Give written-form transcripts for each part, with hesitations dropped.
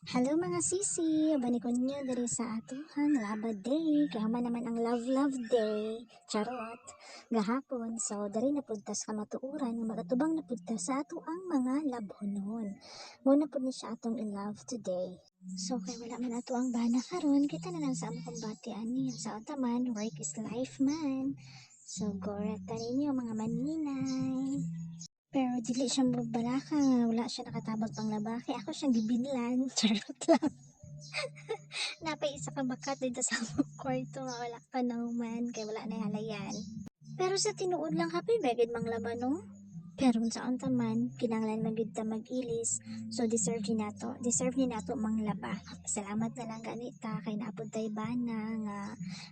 Hello mga sisi, banikon nyo diri sa atuhang Laba Day. Kaya naman ang Love Day. Charot. Gahapon, so dari napuntas ka matuuran, magatubang napuntas sa ato ang mga labhonon. Muna po ni siya atong in-love today. So kaya wala man ato ang bana karon, kita na lang sa among kumbati ani sa otaman, work is life man. So gorata ninyo mga maninay. Pero dili siya balaka nga wala siya nakatabag pang labaki. Ako siyang gibinlan. Charot lang. Napay isa ka bakat dito sa among kwarto nga wala pa nauman kay wala na halayan. Pero sa tinuod lang happy begid mang laban no? Pero sa taman, kinanglan magid ta mag-ilis. So deserve ni nato. Deserve ni nato mang laba. Salamat na lang ganita kay naapod tay bana nga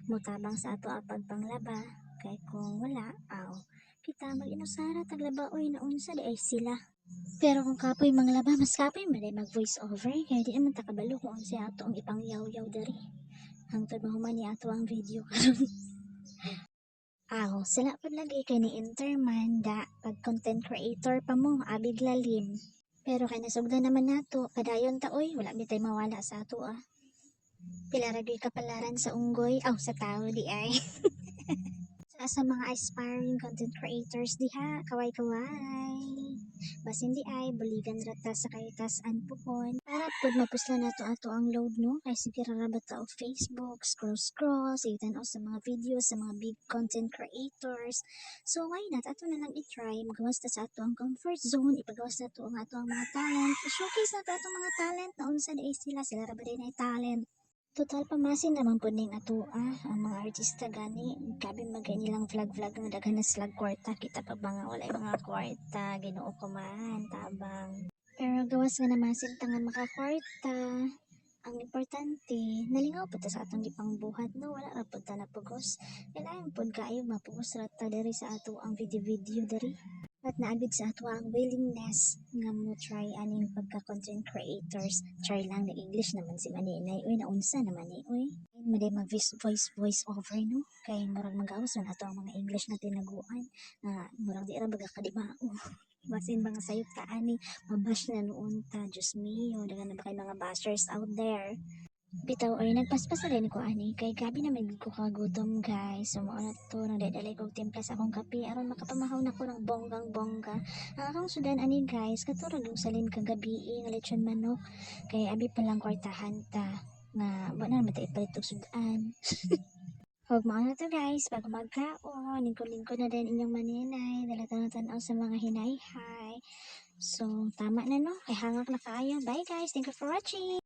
mutabang sa ato apag panglaba. Kay kung wala, aw, kita mag-inusara taglaba oy naunsa di ay sila. Pero kung kapoy manglaba, mas kapoy man ay mag voice over kaya di naman takabalo kung unsa ato ang ipang yaw-yaw dari. Hangtod mahuman ni ato ang video karon. Aw, sila pa lagi kay ni Interman da pag content creator pa mo abig lalim. Pero kay nasugdan naman nato, kadayon ta oy, wala bitay mawala sa ato ah. Pila ra gyud kapalaran sa unggoy, aw sa tao di ay. Sa mga aspiring content creators diha, kaway-kaway. Bas hindi ay, buligan rata sa kaytasan puhon. Para pud mapusla na to ato ang load no, kay sige rarabat ta og Facebook, scroll, sigitan o sa mga videos sa mga big content creators. So why not, ato na lang i-try, magawas ta sa ato ang comfort zone, ipagawas na to ang ato ang mga talent, i-showcase na to ato mga talent na unsa di ay sila ra ba din ay talent. Total pamasin naman po ning ato ang mga artista gani gabi magay nilang vlog nga daghan na sila kwarta kita pa ba nga walay mga kwarta Ginoo ko man tabang pero gawas nga namasin ta nga makakwarta ang importante nalingaw po ta sa atong gipangbuhat no wala ra pud ta napugos kailangan pud kaayo mapugos ra ta diri sa ato ang video diri at naagid sa ato ang willingness nga mo try aning pagka content creators. Try lang na English naman si Maninay. Uy, naunsa naman eh. Uy, maday mag voice over no. Kay murag magawas man ato ang mga English na tinaguan. Murag di ra baga kadimao. Basin mga sayop ta ani mabash na noon ta. Diyos mio, dagan na ba kay mga bashers out there. Bitaw ay nagpaspas na rin ko ani kay gabi na may ko kagutom guys. So mao na to nagdadalay kog timpla sa akong kape aron makapamahaw na ko ng bonggang bongga. Ang akong sudan ani guys katurag yung salin kagabi nga lechon manok kay abi pa lang kwartahan ta nga wa na naman ta ipalit og sudan. Huwag mo na to guys, bago magkaon, lingkod-lingkod na din inyong maninay, dalatan-tanaw sa mga hinay-hay. So, tama na no, kay hangak na kaayo. Bye guys, thank you for watching!